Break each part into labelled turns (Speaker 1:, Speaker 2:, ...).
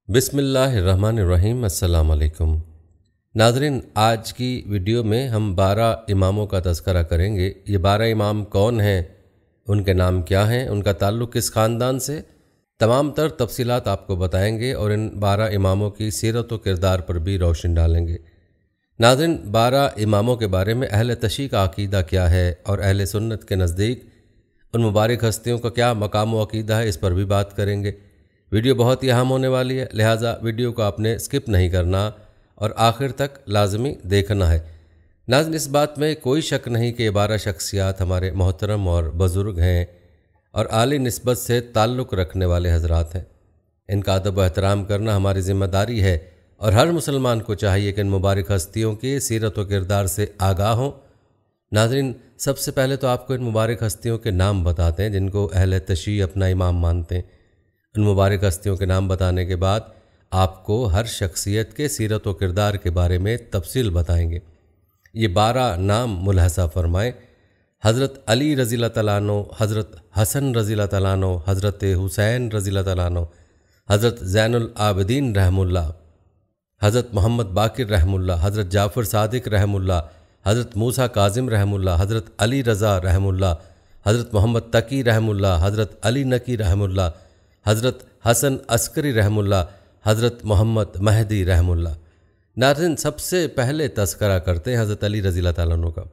Speaker 1: بسم اللہ الرحمن الرحیم۔ السلام علیکم ناظرین، آج کی ویڈیو میں ہم 12 اماموں کا تذکرہ کریں گے۔ یہ 12 امام کون ہیں، ان کے نام کیا ہیں، ان کا تعلق کس خاندان سے، تمام تر تفصیلات آپ کو بتائیں گے اور ان 12 اماموں کی سیرت و کردار پر بھی روشن ڈالیں گے۔ ناظرین، 12 اماموں کے بارے میں اہل تشیع کا عقیدہ کیا ہے اور اہل سنت کے نزدیک ان مبارک ہستیوں کا کیا مقام و عقیدہ ہے، اس پر بھی بات کریں گے۔ ویڈیو بہت ہی اہم ہونے والی ہے، لہٰذا ویڈیو کو آپ نے سکپ نہیں کرنا اور آخر تک لازمی دیکھنا ہے۔ ناظرین، اس بات میں کوئی شک نہیں کہ یہ 12 شخصیات ہمارے محترم اور بزرگ ہیں اور عالی نسبت سے تعلق رکھنے والے حضرات ہیں۔ ان کا ادب و احترام کرنا ہماری ذمہ داری ہے اور ہر مسلمان کو چاہیے کہ ان مبارک ہستیوں کی سیرت و کردار سے آگاہ ہوں۔ ناظرین، سب سے پہلے تو آپ کو ان مبارک ہستیوں کے نام بتاتے ہیں جن کو اہل تشیع اپنا امام مانتے ہیں۔ ان مبارک ہستیوں کے نام بتانے کے بعد آپ کو ہر شخصیت کے سیرت و کردار کے بارے میں تفصیل بتائیں گے۔ یہ 12 نام ملاحظہ فرمائیں۔ حضرت علی رضی اللہ تعالیٰ عنہ، حضرت حسن رضی اللہ تعالیٰ عنہ، حضرت حسین رضی اللہ تعالیٰ عنہ، حضرت زین العابدین رحمہ اللہ، حضرت محمد باقر رحمہ اللہ، حضرت جعفر صادق رحمہ اللہ، حضرت موسیٰ کاظم رحمہ اللہ، حضرت علی رضا رحمہ اللہ، حضرت محمد تقی رحمہ اللہ، حضرت علی نقی رحمہ اللہ، حضرت حسن عسکری رحمہ اللہ، حضرت محمد مہدی رحمہ اللہ۔ ناظرین، سب سے پہلے تذکرہ کرتے ہیں حضرت علی رضی اللہ تعالیٰ عنہ کا۔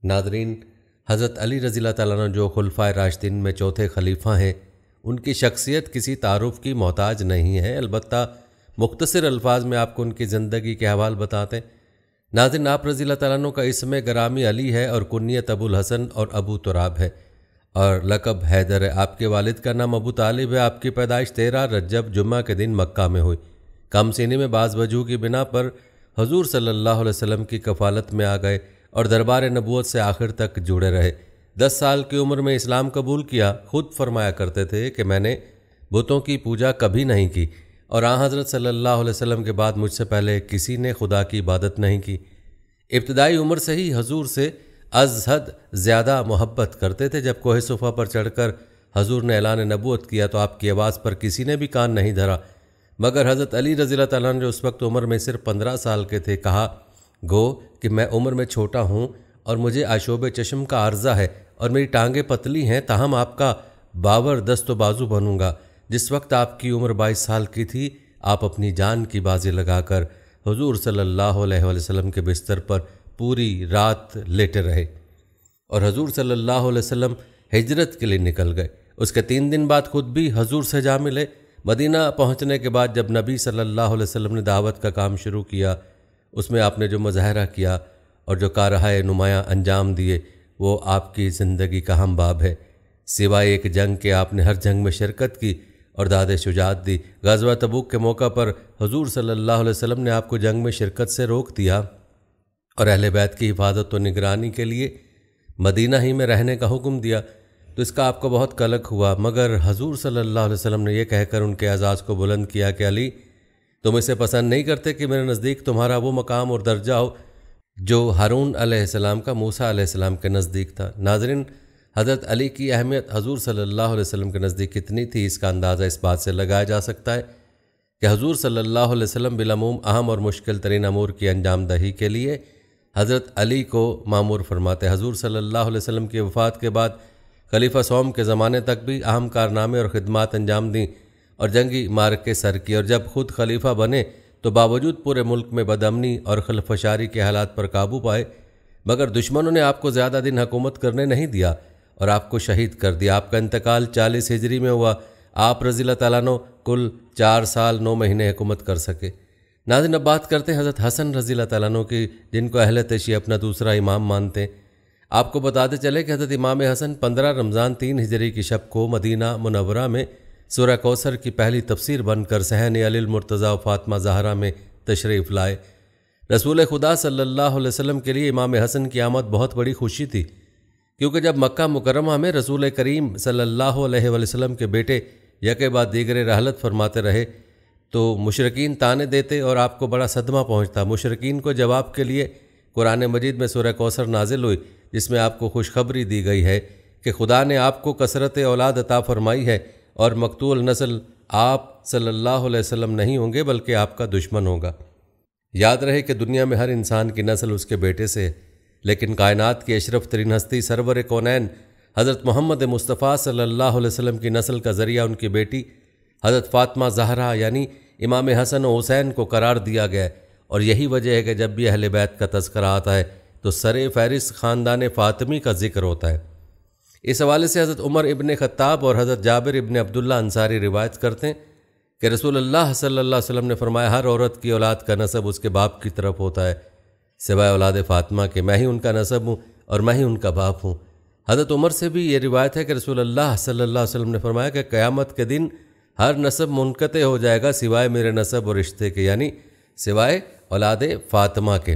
Speaker 1: ناظرین، حضرت علی رضی اللہ تعالیٰ عنہ جو خلفائے راشدین میں چوتھے خلیفہ ہیں، ان کی شخصیت کسی تعارف کی محتاج نہیں ہے، البتہ مختصر الفاظ میں آپ کو ان کی زندگی کے حوال بتاتے ہیں۔ ناظرین، آپ رضی اللہ تعالیٰ عنہ کا اسم گرامی علی ہے اور کنیت ابو الحسن اور ابو تراب ہے اور لقب حیدر ہے۔ آپ کے والد کا نام ابو طالب ہے۔ آپ کی پیدائش 13 رجب جمعہ کے دن مکہ میں ہوئی۔ کم سینی میں بعض وجوہ کی بنا پر حضور صلی اللہ علیہ وسلم کی کفالت میں آ گئے اور دربار نبوت سے آخر تک جڑے رہے۔ 10 سال کی عمر میں اسلام قبول کیا۔ خود فرمایا کرتے تھے کہ میں نے بتوں کی پوجا کبھی نہیں کی اور آن حضرت صلی اللہ علیہ وسلم کے بعد مجھ سے پہلے کسی نے خدا کی عبادت نہیں کی۔ ابتدائی عمر سے ہی حضور سے از حد زیادہ محبت کرتے تھے۔ جب کوہ صفا پر چڑھ کر حضور نے اعلان نبوت کیا تو آپ کی آواز پر کسی نے بھی کان نہیں دھرا، مگر حضرت علی رضی اللہ تعالیٰ عنہ جو اس وقت عمر میں صرف 15 سال کے تھے، کہا گو کہ میں عمر میں چھوٹا ہوں اور مجھے آشوب چشم کا عارضہ ہے اور میری ٹانگیں پتلی ہیں، تاہم آپ کا باور دست و بازو بنوں گا۔ جس وقت آپ کی عمر 22 سال کی تھی، آپ اپنی جان کی بازی لگا کر حضور صلی اللہ علیہ وسلم کے بستر پر پوری رات لیٹے رہے اور حضور صلی اللہ علیہ وسلم ہجرت کے لیے نکل گئے۔ اس کے 3 دن بعد خود بھی حضور سے جا ملے۔ مدینہ پہنچنے کے بعد جب نبی صلی اللہ علیہ وسلم نے دعوت کا کام شروع کیا، اس میں آپ نے جو مظاہرہ کیا اور جو کارہائے نمایاں انجام دیے، وہ آپ کی زندگی کا اہم باب ہے۔ سوائے ایک جنگ کے آپ نے ہر جنگ میں شرکت کی اور داد شجاعت دی۔ غزوہ تبوک کے موقع پر حضور صلی اللہ علیہ وسلم نے آپ کو جنگ میں شرکت سے روک دیا اور اہل بیت کی حفاظت و نگرانی کے لیے مدینہ ہی میں رہنے کا حکم دیا، تو اس کا آپ کو بہت قلق ہوا، مگر حضور صلی اللہ علیہ وسلم نے یہ کہہ کر ان کے اعزاز کو بلند کیا کہ علی، تم اسے پسند نہیں کرتے کہ میرے نزدیک تمہارا وہ مقام اور درجہ ہو جو ہارون علیہ السلام کا موسیٰ علیہ السلام کے نزدیک تھا۔ ناظرین، حضرت علی کی اہمیت حضور صلی اللہ علیہ وسلم کے نزدیک کتنی تھی، اس کا اندازہ اس بات سے لگایا جا سکتا ہے کہ حضور صلی اللہ علیہ وسلم بالعموم اہم اور مشکل ترین امور کی انجام دہی کے لیے حضرت علی کو مامور فرماتے۔ حضور صلی اللہ علیہ وسلم کی وفات کے بعد خلیفہ سوم کے زمانے تک بھی اہم کارنامے اور خدمات انجام دیں اور جنگی معرکے سر کی، اور جب خود خلیفہ بنے تو باوجود پورے ملک میں بدامنی اور خلفشاری کے حالات پر قابو پائے، مگر دشمنوں نے آپ کو زیادہ دن حکومت کرنے نہیں دیا اور آپ کو شہید کر دیا۔ آپ کا انتقال 40 ہجری میں ہوا۔ آپ رضی اللہ تعالیٰ عنہ کل 4 سال 9 مہینے حکومت کر سکے۔ ناظرین، اب بات کرتے ہیں حضرت حسن رضی اللہ تعالیٰ عنہ کی، جن کو اہل تشیع اپنا دوسرا امام مانتے ہیں۔ آپ کو بتاتے چلے کہ حضرت امام حسن 15 رمضان 3 ہجری کی شب کو مدینہ منورہ میں سورہ کوثر کی پہلی تفسیر بن کر صحن علی المرتضیٰ و فاطمہ زہرا میں تشریف لائے۔ رسول خدا صلی اللہ علیہ وسلم کے لیے امام حسن کی آمد بہت بڑی خوشی تھی، کیونکہ جب مکہ مکرمہ میں رسول کریم صلی اللہ علیہ وسلم کے بیٹے یکے بعد دیگرے رحلت فرماتے رہے تو مشرکین طعنے دیتے اور آپ کو بڑا صدمہ پہنچتا۔ مشرکین کو جواب کے لیے قرآن مجید میں سورہ کوثر نازل ہوئی، جس میں آپ کو خوشخبری دی گئی ہے کہ خدا نے آپ کو کثرت اولاد عطا فرمائی ہے اور مقتول نسل آپ صلی اللہ علیہ وسلم نہیں ہوں گے بلکہ آپ کا دشمن ہوگا۔ یاد رہے کہ دنیا میں ہر انسان کی نسل اس کے بیٹے سے ہے، لیکن کائنات کی اشرف ترین ہستی سرور کونین حضرت محمد مصطفیٰ صلی اللہ علیہ وسلم کی نسل کا ذریعہ ان کی بیٹی حضرت فاطمہ زہرا یعنی امام حسن و حسین کو قرار دیا گیا، اور یہی وجہ ہے کہ جب بھی اہل بیت کا تذکرہ آتا ہے تو سر فہرست خاندان فاطمی کا ذکر ہوتا ہے۔ اس حوالے سے حضرت عمر ابن خطاب اور حضرت جابر ابن عبداللہ انصاری روایت کرتے ہیں کہ رسول اللہ صلی اللہ علیہ وسلم نے فرمایا ہر عورت کی اولاد کا نسب اس کے باپ کی طرف ہوتا ہے سوائے اولاد فاطمہ کے، میں ہی ان کا نسب ہوں اور میں ہی ان کا باپ ہوں۔ حضرت عمر سے بھی یہ روایت ہے کہ رسول اللہ صلی اللہ علیہ وسلم نے فرمایا کہ قیامت کے دن ہر نسب منقطع ہو جائے گا سوائے میرے نسب اور رشتے کے، یعنی سوائے اولاد فاطمہ کے۔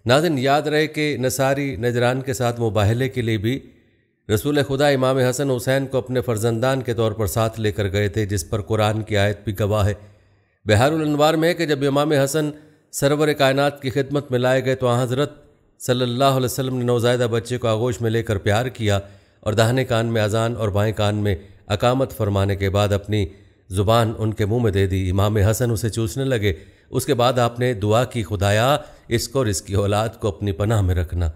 Speaker 1: ناظرین، یاد رہے کہ نصاری نجران کے ساتھ مباہلے کے لیے بھی رسول خدا امام حسن حسین کو اپنے فرزندان کے طور پر ساتھ لے کر گئے تھے، جس پر قرآن کی آیت بھی گواہ ہے۔ بحار الانوار میں ہے کہ جب امام حسن سرور کائنات کی خدمت میں لائے گئے تو حضرت صلی اللہ علیہ وسلم نے نوزائیدہ بچے کو آغوش میں لے کر پیار کیا اور داہنے کان میں اذان اور بائیں کان میں اقامت فرمانے کے بعد اپنی زبان ان کے منہ میں دے دی۔ امام حسن اسے چوسنے لگے۔ اس کے بعد آپ نے دعا کی، خدایا اس کو اور اس کی اولاد کو اپنی پناہ میں رکھنا۔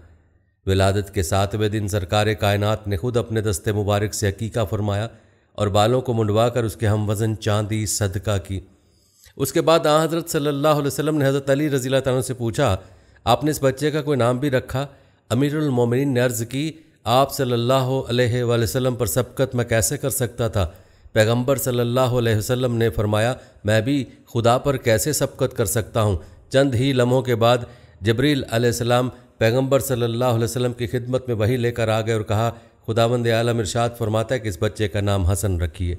Speaker 1: ولادت کے 7ویں دن سرکار کائنات نے خود اپنے دست مبارک سے عقیقہ فرمایا اور بالوں کو منڈوا کر اس کے ہم وزن چاندی صدقہ کی۔ اس کے بعد حضرت صلی اللہ علیہ وسلم نے حضرت علی رضی اللہ عنہ سے پوچھا، آپ نے اس بچے کا کوئی نام بھی رکھا؟ امیر المومنین نے عرض کی، آپ صلی اللہ علیہ وآلہ وسلم پر سبقت میں کیسے کر سکتا تھا؟ پیغمبر صلی اللہ علیہ وسلم نے فرمایا، میں بھی خدا پر کیسے سبقت کر سکتا ہوں؟ چند ہی لمحوں کے بعد جبریل علیہ السلام پیغمبر صلی اللہ علیہ وسلم کی خدمت میں وحی لے کر آ گئے اور کہا، خداوند عالم ارشاد فرماتا ہے کہ اس بچے کا نام حسن رکھیے۔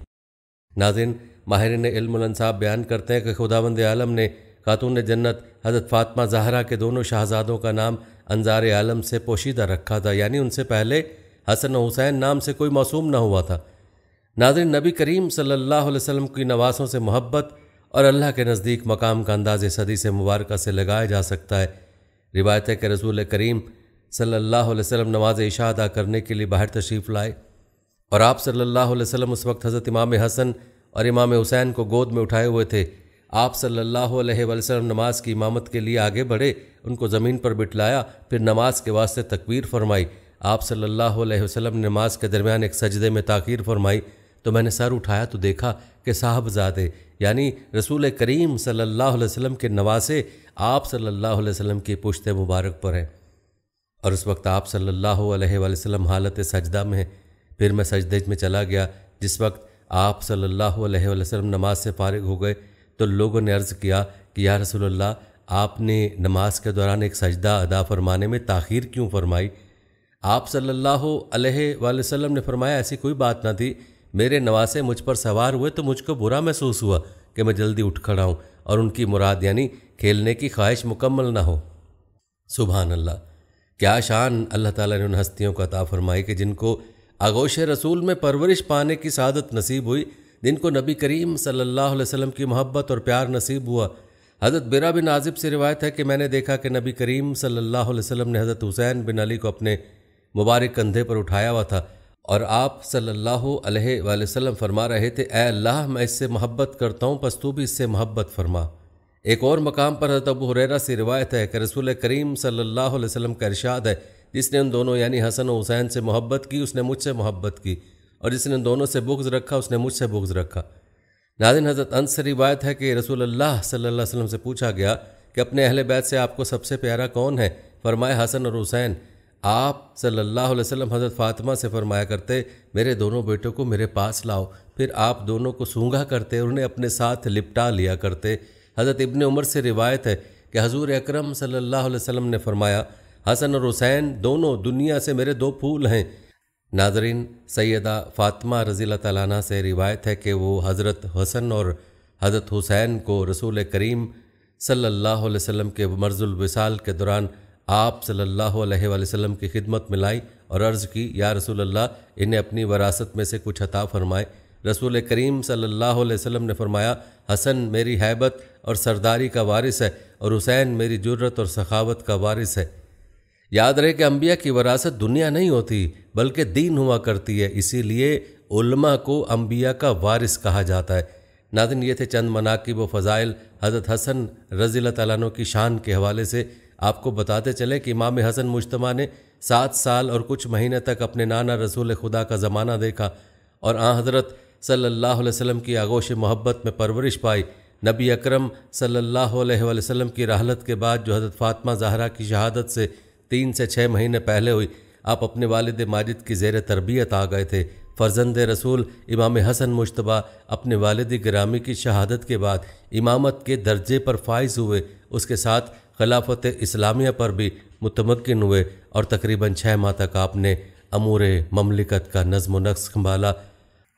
Speaker 1: ناظرین، ماہرین علم الانساب بیان کرتے ہیں کہ خداوند عالم نے خاتون جنت حضرت فاطمہ زہرا کے دونوں شہزادوں کا نام انظار عالم سے پوشیدہ رکھا تھا، یعنی ان سے پہلے حسن و حسین نام سے کوئی موسوم نہ ہوا تھا۔ ناظرین، نبی کریم صلی اللہ علیہ وسلم کی نواسوں سے محبت اور اللہ کے نزدیک مقام کا انداز صدی سے مبارکہ سے لگایا جا سکتا ہے۔ روایت ہے کہ رسول کریم صلی اللہ علیہ وسلم نماز عشاء ادا کرنے کے لیے باہر تشریف لائے اور آپ صلی اللہ علیہ وسلم اس وقت حضرت امام حسن اور امام حسین کو گود میں اٹھائے ہوئے تھے۔ آپ صلی اللہ علیہ وسلم نماز کی امامت کے لیے آگے بڑھے، ان کو زمین پر بٹھلایا، پھر نماز کے واسطے تکبیر فرمائی۔ آپ صلی اللہ علیہ وسلم نے نماز کے درمیان ایک سجدے میں تاخیر فرمائی تو میں نے سر اٹھایا تو دیکھا کہ صاحبزادے یعنی رسول کریم صلی اللہ علیہ وسلم کے نواسے آپ صلی اللہ علیہ وسلم کی پشت مبارک پر ہیں، اور اس وقت آپ صلی اللہ علیہ وسلم حالت سجدہ میں ہیں۔ پھر میں سجدے میں چلا گیا۔ جس وقت آپ صلی اللہ علیہ وسلم نماز سے فارغ ہو گئے تو لوگوں نے عرض کیا کہ یا رسول اللہ، آپ نے نماز کے دوران ایک سجدہ ادا فرمانے میں تاخیر کیوں فرمائی؟ آپ صلی اللہ علیہ وسلم نے فرمایا، ایسی کوئی بات نہ تھی، میرے نواسے مجھ پر سوار ہوئے تو مجھ کو برا محسوس ہوا کہ میں جلدی اٹھ کھڑا ہوں اور ان کی مراد یعنی کھیلنے کی خواہش مکمل نہ ہو۔ سبحان اللہ، کیا شان اللہ تعالیٰ نے ان ہستیوں کو عطا فرمائی کہ جن کو آغوش رسول میں پرورش پانے کی سعادت نصیب ہوئی، جن کو نبی کریم صلی اللہ علیہ وسلم کی محبت اور پیار نصیب ہوا۔ حضرت برا بن عازب سے روایت ہے کہ میں نے دیکھا کہ نبی کریم صلی اللہ علیہ وسلم نے حضرت حسین بن علی کو اپنے مبارک کندھے پر اٹھایا ہوا تھا اور آپ صلی اللہ علیہ وآلہ وسلم فرما رہے تھے، اے اللہ، میں اس سے محبت کرتا ہوں، پس تو بھی اس سے محبت فرما۔ ایک اور مقام پر حضرت ابو ہریرہ سے روایت ہے کہ رسول کریم صلی اللہ علیہ وسلم کا ارشاد ہے، جس نے ان دونوں یعنی حسن و حسین سے محبت کی اس نے مجھ سے محبت کی، اور جس نے ان دونوں سے بغض رکھا اس نے مجھ سے بغض رکھا۔ ناظرین، حضرت انس سے روایت ہے کہ رسول اللہ صلی اللہ علیہ وسلم سے پوچھا گیا کہ اپنے اہل بیت سے آپ کو سب سے پیارا کون ہے؟ فرمایا حسن اور حسین۔ آپ صلی اللہ علیہ وسلم حضرت فاطمہ سے فرمایا کرتے، میرے دونوں بیٹوں کو میرے پاس لاؤ، پھر آپ دونوں کو سونگھا کرتے اور انہیں اپنے ساتھ لپٹا لیا کرتے۔ حضرت ابن عمر سے روایت ہے کہ حضور اکرم صلی اللہ علیہ وسلم نے فرمایا، حسن اور حسین دونوں دنیا سے میرے دو پھول ہیں۔ ناظرین، سیدہ فاطمہ رضی اللہ تعالیٰ عنہ سے روایت ہے کہ وہ حضرت حسن اور حضرت حسین کو رسول کریم صلی اللہ علیہ وسلم کے مرض الوصال کے دوران آپ صلی اللہ علیہ وآلہ وسلم کی خدمت میں لائی اور عرض کی، یا رسول اللہ، انہیں اپنی وراثت میں سے کچھ عطا فرمائے۔ رسول کریم صلی اللہ علیہ وسلم نے فرمایا، حسن میری ہیبت اور سرداری کا وارث ہے اور حسین میری جرت اور سخاوت کا وارث ہے۔ یاد رہے کہ انبیاء کی وراثت دنیا نہیں ہوتی بلکہ دین ہوا کرتی ہے، اسی لیے علماء کو انبیاء کا وارث کہا جاتا ہے۔ ناظرین یہ تھے چند مناقب و فضائل حضرت حسن رضی اللہ تعالیٰ عنہ کی شان کے حوالے سے۔ آپ کو بتاتے چلیں کہ امام حسن مجتبیٰ نے 7 سال اور کچھ مہینے تک اپنے نانا رسول خدا کا زمانہ دیکھا اور آن حضرت صلی اللہ علیہ وسلم کی آغوش محبت میں پرورش پائی۔ نبی اکرم صلی اللہ علیہ وسلم کی رحلت کے بعد جو حضرت فاطمہ زہرا کی شہادت سے 3 سے 6 مہینے پہلے ہوئی، آپ اپنے والد ماجد کی زیر تربیت آ گئے تھے۔ فرزند رسول امام حسن مجتبیٰ اپنے والد گرامی کی شہادت کے بعد امامت کے درجے پر فائز ہوئے، اس کے ساتھ خلافت اسلامیہ پر بھی متمکن ہوئے اور تقریباً 6 ماہ تک آپ نے امور مملکت کا نظم و نسق سنبھالا۔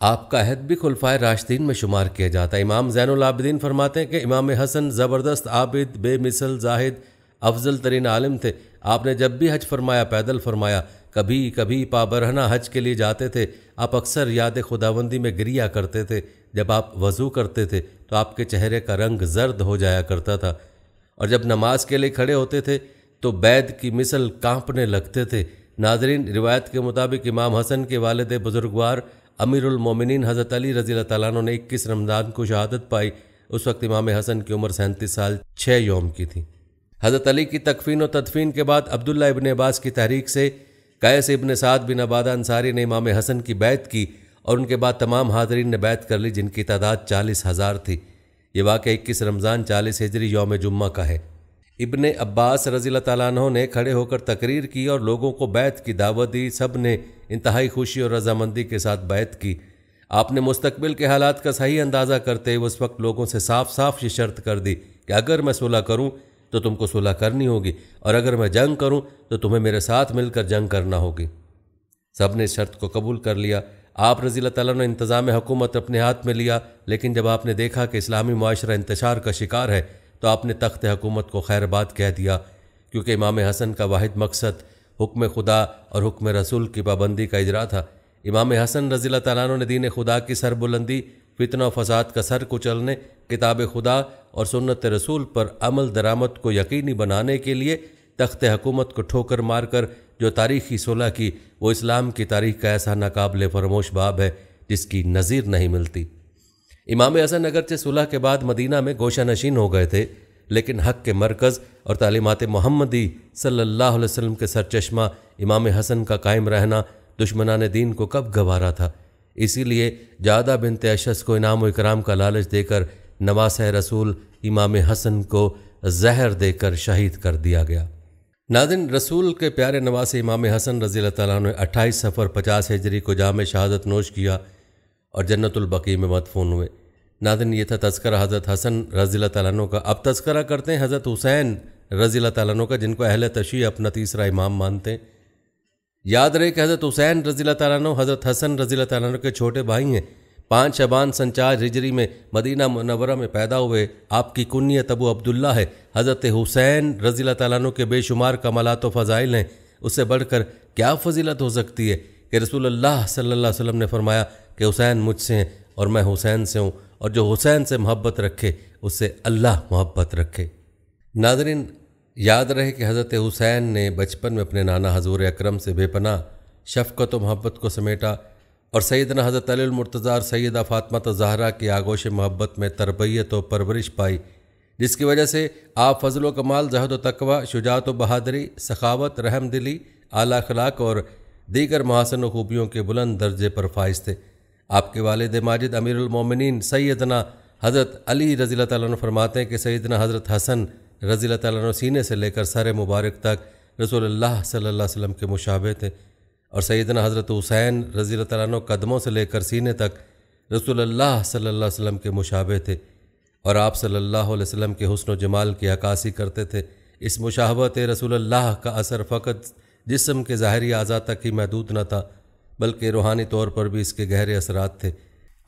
Speaker 1: آپ کا عہد بھی خلفائے راشدین میں شمار کیا جاتا ہے۔ امام زین العابدین فرماتے ہیں کہ امام حسن زبردست عابد، بے مثل زاہد، افضل ترین عالم تھے۔ آپ نے جب بھی حج فرمایا پیدل فرمایا، کبھی کبھی پابرہنہ حج کے لیے جاتے تھے۔ آپ اکثر یاد خداوندی میں گریا کرتے تھے۔ جب آپ وضو کرتے تھے تو آپ کے چہرے کا رنگ زرد ہو جایا کرتا تھا، اور جب نماز کے لیے کھڑے ہوتے تھے تو بید کی مثل کانپنے لگتے تھے۔ ناظرین، روایت کے مطابق امام حسن کے والد بزرگوار امیر المومنین حضرت علی رضی اللہ تعالیٰ عنہ نے 21 رمضان کو شہادت پائی۔ اس وقت امام حسن کی عمر 37 سال 6 یوم کی تھی۔ حضرت علی کی تکفین و تدفین کے بعد عبداللہ ابن عباس کی تحریک سے قیس ابن سعد بن عبادہ انصاری نے امام حسن کی بیعت کی اور ان کے بعد تمام حاضرین نے بیعت کر لی، جن کی تعداد 40,000 تھی۔ یہ واقعہ 21 رمضان 40 ہجری یوم جمعہ کا ہے۔ ابن عباس رضی اللہ تعالیٰ عنہ نے کھڑے ہو کر تقریر کی اور لوگوں کو بیعت کی دعوت دی۔ سب نے انتہائی خوشی اور رضامندی کے ساتھ بیعت کی۔ آپ نے مستقبل کے حالات کا صحیح اندازہ کرتے ہوئے اس وقت لوگوں سے صاف صاف یہ شرط کر دی کہ اگر میں صلح کروں تو تم کو صلح کرنی ہوگی، اور اگر میں جنگ کروں تو تمہیں میرے ساتھ مل کر جنگ کرنا ہوگی۔ سب نے اس شرط کو قبول کر لیا۔ آپ رضی اللہ تعالیٰ نے انتظام حکومت اپنے ہاتھ میں لیا، لیکن جب آپ نے دیکھا کہ اسلامی معاشرہ انتشار کا شکار ہے تو آپ نے تخت حکومت کو خیر بات کہہ دیا، کیونکہ امام حسن کا واحد مقصد حکم خدا اور حکم رسول کی پابندی کا اجرا تھا۔ امام حسن رضی اللہ تعالیٰ عنہ نے دین خدا کی سربلندی، فتنہ و فساد کا سر کچلنے، کتاب خدا اور سنت رسول پر عمل درآمد کو یقینی بنانے کے لیے تخت حکومت کو ٹھوکر مار کر جو تاریخی صلح کی، وہ اسلام کی تاریخ کا ایسا ناقابل فراموش باب ہے جس کی نظیر نہیں ملتی۔ امام حسن اگرچہ صلح کے بعد مدینہ میں گوشہ نشین ہو گئے تھے، لیکن حق کے مرکز اور تعلیمات محمدی صلی اللہ علیہ وسلم کے سرچشمہ امام حسن کا قائم رہنا دشمنان دین کو کب گوارا تھا۔ اسی لیے جادہ بنت اشعث کو انعام و اکرام کا لالچ دے کر نواسہ رسول امام حسن کو زہر دے کر شہید کر دیا گیا۔ ناظرین، رسول کے پیارے نواسہ امام حسن رضی اللہ تعالیٰ عنہ 28 صفر 50 ہجری کو جام شہادت نوش کیا اور جنت البقیع میں مدفون ہوئے۔ ناظرین، یہ تھا تذکرہ حضرت حسن رضی اللہ تعالیٰ عنہ کا۔ اب تذکرہ کرتے ہیں حضرت حسین رضی اللہ تعالیٰ عنہ کا، جن کو اہل تشیع اپنا تیسرا امام مانتے ہیں۔ یاد رہے کہ حضرت حسین رضی اللہ تعالیٰ عنہ حضرت حسن رضی اللہ تعالیٰ عنہ کے چھوٹے بھائی ہیں۔ 5 شعبان سن 4 ہجری میں مدینہ منورہ میں پیدا ہوئے۔ آپ کی کنیت ابو عبداللہ ہے۔ حضرت حسین رضی اللہ تعالیٰ عنہ کے بے شمار کمالات و فضائل ہیں۔ اس سے بڑھ کر کیا فضیلت ہو سکتی ہے کہ رسول اللہ صلی اللہ علیہ وسلم نے فرمایا کہ حسین مجھ سے ہیں اور میں حسین سے ہوں، اور جو حسین سے محبت رکھے اس سے اللہ محبت رکھے۔ ناظرین، یاد رہے کہ حضرت حسین نے بچپن میں اپنے نانا حضور اکرم سے بے پناہ شفقت و محبت کو سمیٹا اور سیدنا حضرت علی المرتضیٰ اور سیدہ فاطمہ زہرا کی آغوش محبت میں تربیت و پرورش پائی، جس کی وجہ سے آپ فضل و کمال، زہد و تقوی، شجاعت و بہادری، سخاوت، رحم دلی، اعلیٰ اخلاق اور دیگر محاسن و خوبیوں کے بلند درجے پر فائز تھے۔ آپ کے والد ماجد امیر المومنین سیدنا حضرت علی رضی اللہ تعالیٰ عنہ فرماتے ہیں کہ سیدنا حضرت حسن رضی اللہ تعالیٰ عنہ سینے سے لے کر سر مبارک تک رسول اللہ صلی اللہ علیہ وسلم کے مشابہ تھے، اور سیدنا حضرت حسین رضی اللہ تعالیٰ عنہ قدموں سے لے کر سینے تک رسول اللہ صلی اللہ علیہ وسلم کے مشابہ تھے، اور آپ صلی اللہ علیہ وسلم کے حسن و جمال کی عکاسی کرتے تھے۔ اس مشابہت رسول اللہ کا اثر فقط جسم کے ظاہری اعضاء تک ہی محدود نہ تھا، بلکہ روحانی طور پر بھی اس کے گہرے اثرات تھے۔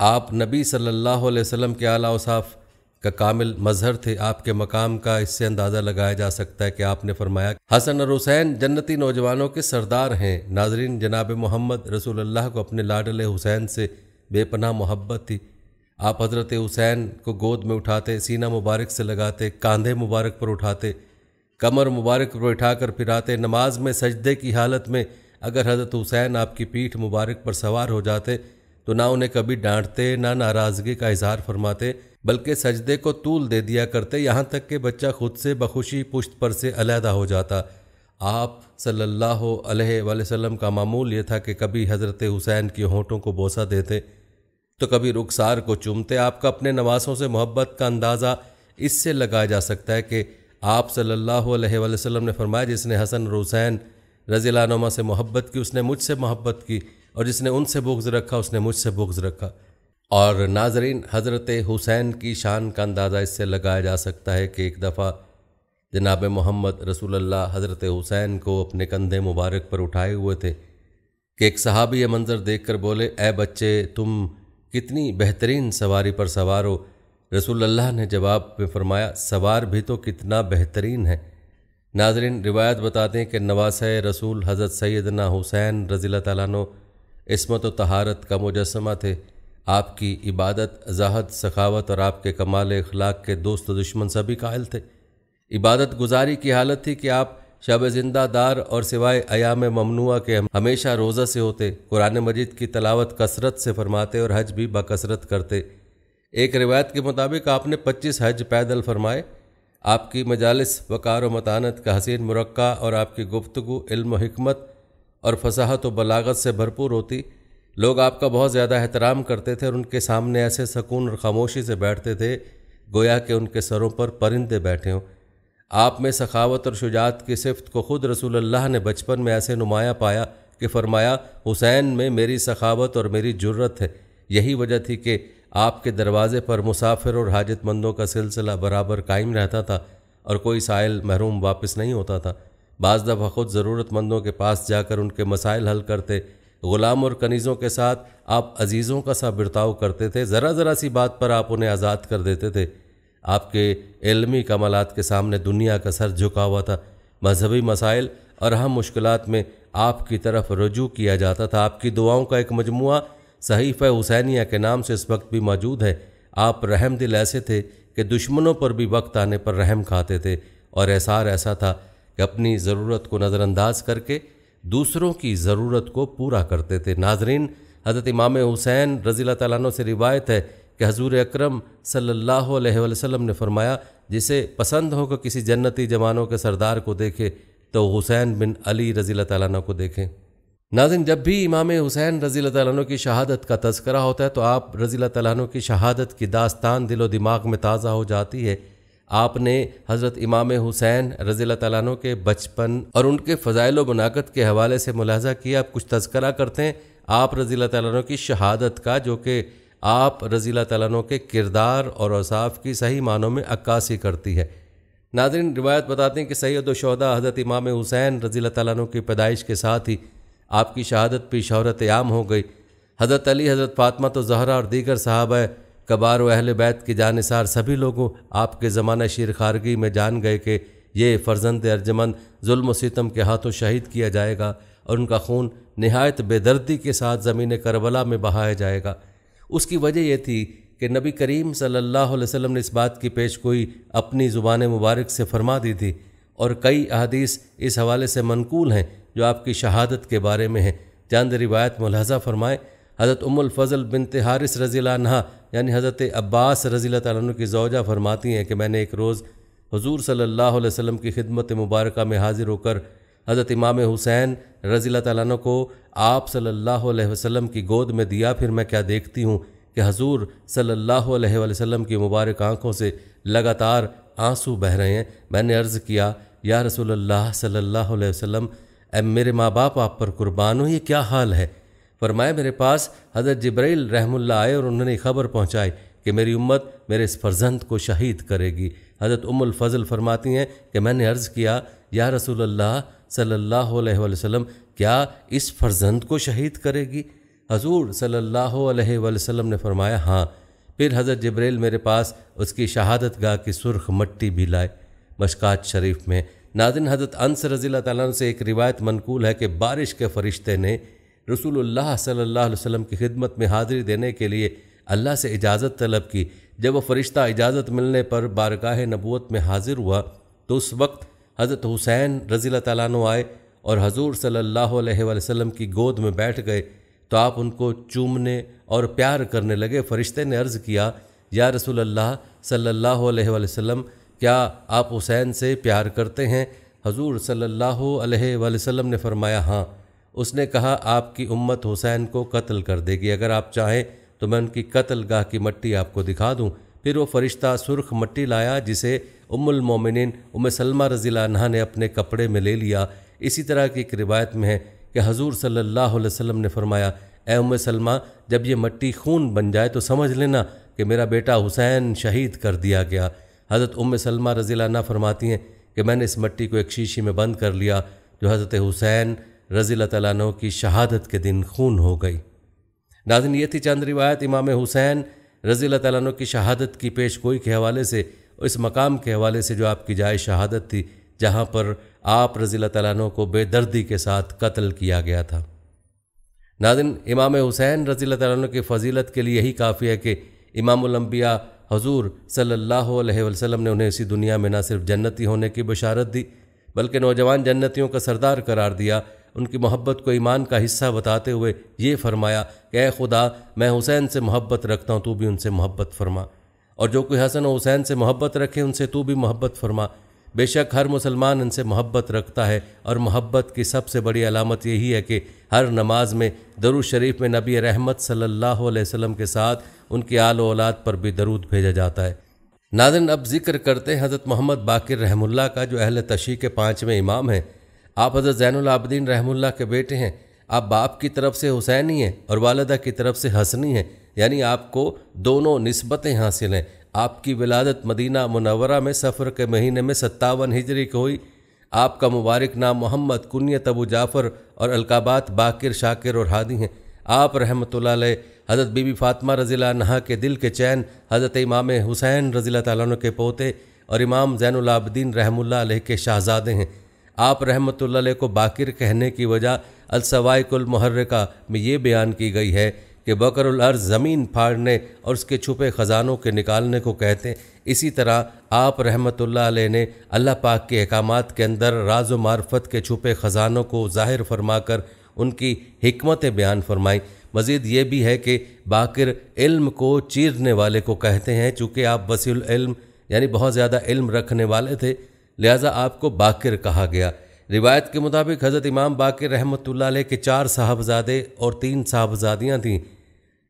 Speaker 1: آپ نبی صلی اللہ علیہ وسلم کے اعلیٰ اوصاف کا کامل مظہر تھے۔ آپ کے مقام کا اس سے اندازہ لگایا جا سکتا ہے کہ آپ نے فرمایا حسن اور حسین جنتی نوجوانوں کے سردار ہیں۔ ناظرین، جناب محمد رسول اللہ کو اپنے لاڈلے حسین سے بے پناہ محبت تھی۔ آپ حضرت حسین کو گود میں اٹھاتے، سینہ مبارک سے لگاتے، کاندھے مبارک پر اٹھاتے، کمر مبارک پر اٹھا کر پھراتے۔ نماز میں سجدے کی حالت میں اگر حضرت حسین آپ کی پیٹھ مبارک پر سوار ہو جاتے تو نہ انہیں کبھی ڈانٹتے نہ ناراضگی کا اظہار فرماتے، بلکہ سجدے کو طول دے دیا کرتے، یہاں تک کہ بچہ خود سے بخوشی پشت پر سے علیحدہ ہو جاتا۔ آپ صلی اللہ علیہ وآلہ وسلم کا معمول یہ تھا کہ کبھی حضرت حسین کے ہونٹوں کو بوسہ دیتے تو کبھی رخسار کو چومتے۔ آپ کا اپنے نواسوں سے محبت کا اندازہ اس سے لگایا جا سکتا ہے کہ آپ صلی اللہ علیہ وآلہ وسلم نے فرمایا، جس نے حسن اور حسین رضی اللہ عنہما سے محبت کی اس نے مجھ سے محبت کی، اور جس نے ان سے بغض رکھا اس نے مجھ سے بغض رکھا۔ اور ناظرین، حضرت حسین کی شان کا اندازہ اس سے لگایا جا سکتا ہے کہ ایک دفعہ جناب محمد رسول اللہ حضرت حسین کو اپنے کندھے مبارک پر اٹھائے ہوئے تھے کہ ایک صحابی یہ منظر دیکھ کر بولے، اے بچے، تم کتنی بہترین سواری پر سوار ہو۔ رسول اللہ نے جواب میں فرمایا، سوار بھی تو کتنا بہترین ہے۔ ناظرین، روایت بتاتے ہیں کہ نواسہ رسول حضرت سیدنا حسین رضی اللہ تعالیٰ عنہ عصمت و طہارت کا مجسمہ تھے۔ آپ کی عبادت، زہد، سخاوت اور آپ کے کمال اخلاق کے دوست و دشمن سبھی قائل تھے۔ عبادت گزاری کی حالت تھی کہ آپ شب زندہ دار اور سوائے ایام ممنوعہ کے ہمیشہ روزہ سے ہوتے، قرآن مجید کی تلاوت کثرت سے فرماتے اور حج بھی بکثرت کرتے۔ ایک روایت کے مطابق آپ نے 25 حج پیدل فرمائے۔ آپ کی مجالس وقار و متانت کا حسین مرقع اور آپ کی گفتگو علم و حکمت اور فصاحت و بلاغت سے بھرپور ہوتی۔ لوگ آپ کا بہت زیادہ احترام کرتے تھے اور ان کے سامنے ایسے سکون اور خاموشی سے بیٹھتے تھے گویا کہ ان کے سروں پر پرندے بیٹھے ہوں۔ آپ میں سخاوت اور شجاعت کی صفت کو خود رسول اللہ نے بچپن میں ایسے نمایاں پایا کہ فرمایا، حسین میں میری سخاوت اور میری جرت ہے۔ یہی وجہ تھی کہ آپ کے دروازے پر مسافر اور حاجت مندوں کا سلسلہ برابر قائم رہتا تھا اور کوئی سائل محروم واپس نہیں ہوتا تھا۔ بعض دفعہ خود ضرورت مندوں کے پاس جا کر ان کے مسائل حل کرتے۔ غلام اور کنیزوں کے ساتھ آپ عزیزوں کا سا برتاؤ کرتے تھے، ذرا ذرا سی بات پر آپ انہیں آزاد کر دیتے تھے۔ آپ کے علمی کمالات کے سامنے دنیا کا سر جھکا ہوا تھا۔ مذہبی مسائل اور اہم مشکلات میں آپ کی طرف رجوع کیا جاتا تھا۔ آپ کی دعاؤں کا ایک مجموعہ صحیفہ حسینیہ کے نام سے اس وقت بھی موجود ہے۔ آپ رحم دل ایسے تھے کہ دشمنوں پر بھی وقت آنے پر رحم کھاتے تھے، اور احسار ایسا تھا کہ اپنی ضرورت کو نظر انداز کر کے دوسروں کی ضرورت کو پورا کرتے تھے۔ ناظرین، حضرت امام حسین رضی اللہ تعالیٰ عنہ سے روایت ہے کہ حضور اکرم صلی اللہ علیہ وآلہ وسلم نے فرمایا، جسے پسند ہو کہ کسی جنتی جوانوں کے سردار کو دیکھے تو حسین بن علی رضی اللہ تعالیٰ عنہ کو دیکھیں۔ ناظرین، جب بھی امام حسین رضی اللہ تعالیٰ عنہ کی شہادت کا تذکرہ ہوتا ہے تو آپ رضی اللہ تعالیٰ عنہ کی شہادت کی داستان دل و دماغ میں تازہ ہو جاتی ہے۔ آپ نے حضرت امام حسین رضی اللہ تعالیٰ عنہ کے بچپن اور ان کے فضائل و مناقب کے حوالے سے ملاحظہ کیا۔ آپ کچھ تذکرہ کرتے ہیں آپ رضی اللہ تعالیٰ عنہ کی شہادت کا، جو کہ آپ رضی اللہ تعالیٰ عنہ کے کردار اور اوصاف کی صحیح معنوں میں عکاسی کرتی ہے۔ ناظرین، روایت بتاتے ہیں کہ سید الشہداء حضرت امام حسین رضی اللہ تعالیٰ عنہ کی پیدائش کے ساتھ ہی آپ کی شہادت پہ شہرت عام ہو گئی۔ حضرت علی، حضرت فاطمہ زہرا اور دیگر صحابہ کبار و اہل بیت کی جانثار سبھی لوگوں آپ کے زمانہ شیر خارگی میں جان گئے کہ یہ فرزند ارجمند ظلم و ستم کے ہاتھوں شہید کیا جائے گا اور ان کا خون نہایت بے دردی کے ساتھ زمین کربلا میں بہایا جائے گا۔ اس کی وجہ یہ تھی کہ نبی کریم صلی اللہ علیہ وسلم نے اس بات کی پیش گوئی اپنی زبان مبارک سے فرما دی تھی، اور کئی احادیث اس حوالے سے منقول ہیں جو آپ کی شہادت کے بارے میں ہیں۔ چند روایت ملاحظہ فرمائیں۔ حضرت ام الفضل بنت حارث رضی اللہ عنہا یعنی حضرت عباس رضی اللہ تعالیٰ عنہ کی زوجہ فرماتی ہیں کہ میں نے ایک روز حضور صلی اللہ علیہ وسلم کی خدمت مبارکہ میں حاضر ہو کر حضرت امام حسین رضی اللہ تعالیٰ عنہ کو آپ صلی اللہ علیہ وسلم کی گود میں دیا۔ پھر میں کیا دیکھتی ہوں کہ حضور صلی اللہ علیہ وسلم کی مبارک آنکھوں سے لگاتار آنسو بہہ رہے ہیں۔ میں نے عرض کیا، یا رسول اللہ صلی اللہ علیہ وسلم، اے میرے ماں باپ آپ پر قربان ہو، یہ کیا حال ہے؟ فرمایا، میرے پاس حضرت جبرائیل رحم اللہ آئے اور انہوں نے خبر پہنچائی کہ میری امت میرے اس فرزند کو شہید کرے گی۔ حضرت ام الفضل فرماتی ہیں کہ میں نے عرض کیا، یا رسول اللہ صلی اللہ علیہ وسلم، کیا اس فرزند کو شہید کرے گی؟ حضور صلی اللہ علیہ وسلم نے فرمایا، ہاں۔ پھر حضرت جبرائیل میرے پاس اس کی شہادت گاہ کی سرخ مٹی بھی لائے۔ مشکات شریف میں ناظرین، حضرت انس رضی اللہ تعالیٰ عنہ سے ایک روایت منقول ہے کہ بارش کے فرشتے نے رسول اللہ صلی اللہ علیہ وسلم کی خدمت میں حاضری دینے کے لیے اللہ سے اجازت طلب کی۔ جب وہ فرشتہ اجازت ملنے پر بارگاہ نبوت میں حاضر ہوا تو اس وقت حضرت حسین رضی اللہ تعالیٰ عنہ آئے اور حضور صلی اللہ علیہ وسلم کی گود میں بیٹھ گئے۔ تو آپ ان کو چومنے اور پیار کرنے لگے۔ فرشتے نے عرض کیا، یا رسول اللہ صلی اللہ علیہ وآلہ وسلم، کیا آپ حسین سے پیار کرتے ہیں؟ حضور صلی اللہ علیہ وآلہ وسلم نے فرمایا، ہاں۔ اس نے کہا، آپ کی امت حسین کو قتل کر دے گی، اگر آپ چاہیں تو میں ان کی قتل گاہ کی مٹی آپ کو دکھا دوں۔ پھر وہ فرشتہ سرخ مٹی لایا، جسے ام المومنین ام سلمہ رضی اللہ عنہا نے اپنے کپڑے میں لے لیا۔ اسی طرح کی ایک روایت میں ہے کہ حضور صلی اللہ علیہ وسلم نے فرمایا، اے ام سلمہ، جب یہ مٹی خون بن جائے تو سمجھ لینا کہ میرا بیٹا حسین شہید کر دیا گیا۔ حضرت ام سلمہ رضی اللہ عنہا فرماتی ہیں کہ میں نے اس مٹی کو ایک شیشی میں بند کر لیا، جو حضرت حسین رضی اللہ تعالیٰ عنہ کی شہادت کے دن خون ہو گئی۔ ناظرین، یہ تھی چند روایت امام حسین رضی اللہ تعالیٰ عنہ کی شہادت کی پیش گوئی کے حوالے سے، اس مقام کے حوالے سے جو آپ کی جائے شہادت تھی، جہاں پر آپ رضی اللہ تعالیٰ عنہ کو بے دردی کے ساتھ قتل کیا گیا تھا۔ ناظرین، امام حسین رضی اللہ تعالیٰ عنہ کی فضیلت کے لیے یہی کافی ہے کہ امام الانبیاء حضور صلی اللہ علیہ وسلم نے انہیں اسی دنیا میں نہ صرف جنتی ہونے کی بشارت دی، بلکہ نوجوان جنتیوں کا سردار قرار دیا۔ ان کی محبت کو ایمان کا حصہ بتاتے ہوئے یہ فرمایا کہ اے خدا، میں حسین سے محبت رکھتا ہوں، تو بھی ان سے محبت فرما، اور جو کوئی حسن و حسین سے محبت رکھے ان سے تو بھی محبت فرما۔ بے شک ہر مسلمان ان سے محبت رکھتا ہے، اور محبت کی سب سے بڑی علامت یہی ہے کہ ہر نماز میں درود شریف میں نبی رحمت صلی اللہ علیہ وسلم کے ساتھ ان کی آل و اولاد پر بھی درود بھیجا جاتا ہے۔ ناظرین، اب ذکر کرتے ہیں حضرت محمد باقر رحمہ اللہ کا، جو اہل تشیع کے 5ویں امام ہیں۔ آپ حضرت زین العابدین رحمہ اللہ کے بیٹے ہیں۔ آپ باپ کی طرف سے حسینی ہیں اور والدہ کی طرف سے حسنی ہیں، یعنی آپ کو دونوں نسبتیں حاصل ہیں۔ آپ کی ولادت مدینہ منورہ میں صفر کے مہینے میں 57 ہجری کو ہوئی۔ آپ کا مبارک نام محمد، کنیت ابو جعفر اور القابات باقر، شاکر اور ہادی ہیں۔ آپ رحمۃ اللہ علیہ حضرت بی بی فاطمہ رضی اللہ عنہا کے دل کے چین، حضرت امام حسین رضی اللہ تعالیٰ عنہ کے پوتے اور امام زین العابدین رحمہ اللہ علیہ کے شہزادے ہیں۔ آپ رحمۃ اللہ علیہ کو باقر کہنے کی وجہ السوائق المحرکہ میں یہ بیان کی گئی ہے کہ بکر الارض زمین پھاڑنے اور اس کے چھپے خزانوں کے نکالنے کو کہتے ہیں۔ اسی طرح آپ رحمۃ اللہ علیہ نے اللہ پاک کے احکامات کے اندر راز و معرفت کے چھپے خزانوں کو ظاہر فرما کر ان کی حکمتیں بیان فرمائیں۔ مزید یہ بھی ہے کہ باقر علم کو چیرنے والے کو کہتے ہیں، چونکہ آپ وسیع العلم یعنی بہت زیادہ علم رکھنے والے تھے، لہذا آپ کو باقر کہا گیا۔ روایت کے مطابق حضرت امام باقر رحمۃ اللہ علیہ کے 4 صاحبزادے اور 3 صاحبزادیاں تھیں،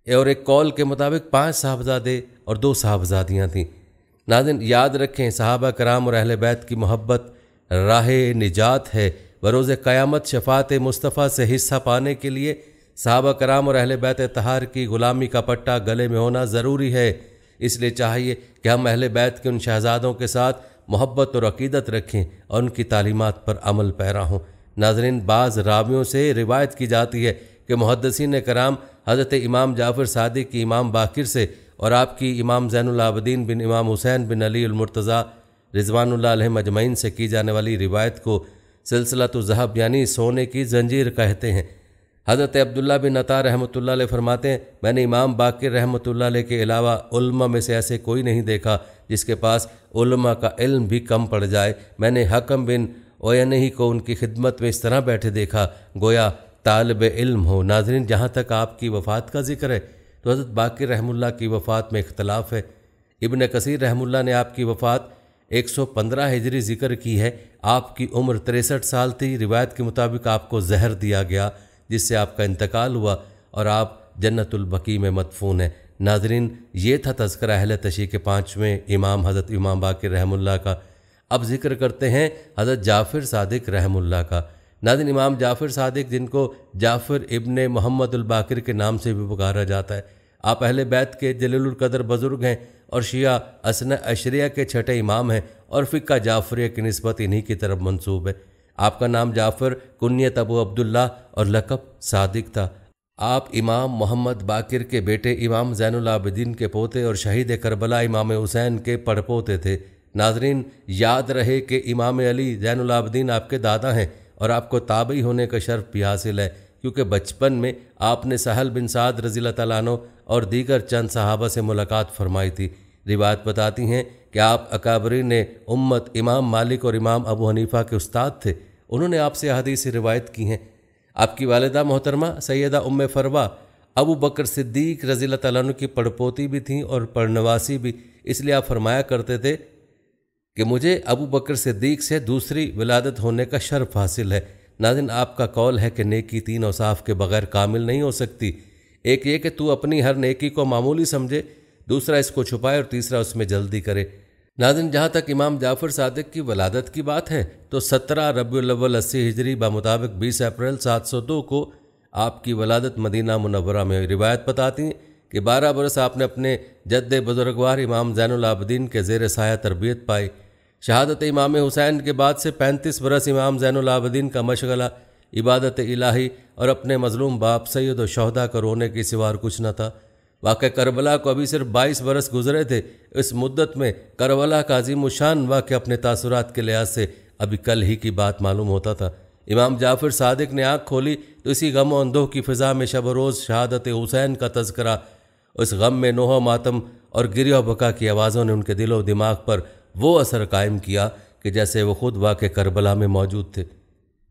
Speaker 1: اور ایک قول کے مطابق 5 صاحبزادے اور 2 صاحبزادیاں تھیں۔ ناظرین، یاد رکھیں، صحابہ کرام اور اہل بیت کی محبت راہ نجات ہے۔ بروز قیامت شفاعت مصطفیٰ سے حصہ پانے کے لیے صحابہ کرام اور اہل بیت طہار کی غلامی کا پٹا گلے میں ہونا ضروری ہے۔ اس لیے چاہیے کہ ہم اہل بیت کے ان شہزادوں کے ساتھ محبت اور عقیدت رکھیں اور ان کی تعلیمات پر عمل پیرا ہوں۔ ناظرین، بعض راویوں سے روایت کی جاتی ہے کہ محدثین کرام حضرت امام جعفر صادق کی امام باقر سے اور آپ کی امام زین العابدین بن امام حسین بن علی المرتضیٰ رضوان اللہ علیہ مجمعین سے کی جانے والی روایت کو سلسلۃ الذہب یعنی سونے کی زنجیر کہتے ہیں۔ حضرت عبداللہ بن عطا رحمۃ اللہ علیہ فرماتے ہیں، میں نے امام باقر رحمۃ اللہ علیہ کے علاوہ علماء میں سے ایسے کوئی نہیں دیکھا جس کے پاس علماء کا علم بھی کم پڑ جائے۔ میں نے حکم بن عینہ کو ان کی خدمت میں اس طرح بیٹھے دیکھا گویا طالب علم ہو۔ ناظرین، جہاں تک آپ کی وفات کا ذکر ہے تو حضرت باقر رحمہ اللہ کی وفات میں اختلاف ہے۔ ابن کثیر رحمہ اللہ نے آپ کی وفات 115 ہجری ذکر کی ہے۔ آپ کی عمر 63 سال تھی۔ روایت کے مطابق آپ کو زہر دیا گیا جس سے آپ کا انتقال ہوا اور آپ جنت البقیع میں مدفون ہیں۔ ناظرین، یہ تھا تذکرہ اہل تشیع کے 5ویں امام حضرت امام باقر رحمہ اللہ کا۔ اب ذکر کرتے ہیں حضرت جعفر صادق رحمہ اللہ کا۔ ناظرین، امام جعفر صادق جن کو جعفر ابن محمد الباقر کے نام سے بھی پکارا جاتا ہے، آپ اہل بیت کے جلیل القدر بزرگ ہیں اور شیعہ اثنا عشریہ کے 6 امام ہیں، اور فقہ جعفریہ کی نسبت انہی کی طرف منسوب ہے۔ آپ کا نام جعفر، کنیت ابو عبداللہ اور لقب صادق تھا۔ آپ امام محمد باقر کے بیٹے، امام زین العابدین کے پوتے اور شہید کربلا امام حسین کے پڑپوتے تھے۔ ناظرین، یاد رہے کہ امام علی زین العابدین آپ کے دادا ہیں اور آپ کو تابعی ہونے کا شرف بھی حاصل ہے، کیونکہ بچپن میں آپ نے سہل بن سعد رضی اللہ تعالیٰ عنہ اور دیگر چند صحابہ سے ملاقات فرمائی تھی۔ روایت بتاتی ہیں کہ آپ اکابرین امت امام مالک اور امام ابو حنیفہ کے استاد تھے۔ انہوں نے آپ سے احادیث روایت کی ہیں۔ آپ کی والدہ محترمہ سیدہ ام فروا ابو بکر صدیق رضی اللہ تعالیٰ عنہ کی پڑپوتی بھی تھیں اور پڑنواسی بھی، اس لیے آپ فرمایا کرتے تھے کہ مجھے ابو بکر صدیق سے دوسری ولادت ہونے کا شرف حاصل ہے۔ ناظرین، آپ کا قول ہے کہ نیکی تین اوصاف کے بغیر کامل نہیں ہو سکتی۔ ایک یہ کہ تو اپنی ہر نیکی کو معمولی سمجھے، دوسرا اس کو چھپائے، اور تیسرا اس میں جلدی کرے۔ ناظرین، جہاں تک امام جعفر صادق کی ولادت کی بات ہے تو 17 ربیع الاول 80 ہجری بمطابق 20 اپریل 702 کو آپ کی ولادت مدینہ منورہ میں ہوئی۔ روایت بتاتی ہیں کہ 12 برس آپ نے اپنے جد بزرگوار امام زین العابدین کے زیر سایہ تربیت پائی۔ شہادت امام حسین کے بعد سے 35 برس امام زین العابدین کا مشغلہ عبادت الہی اور اپنے مظلوم باپ سید الشہداء کو رونے کی سوار کچھ نہ تھا۔ واقعہ کربلا کو ابھی صرف 22 برس گزرے تھے۔ اس مدت میں کربلا کا عظیم الشان واقعہ اپنے تاثرات کے لحاظ سے ابھی کل ہی کی بات معلوم ہوتا تھا۔ امام جعفر صادق نے آنکھ کھولی تو اسی غم و اندوہ کی فضا میں شب و روز شہادت حسین کا تذکرہ، اس غم میں نوح و ماتم اور گریہ و بکا کی آوازوں نے ان کے دل و دماغ پر وہ اثر قائم کیا کہ جیسے وہ خود واقع کربلا میں موجود تھے۔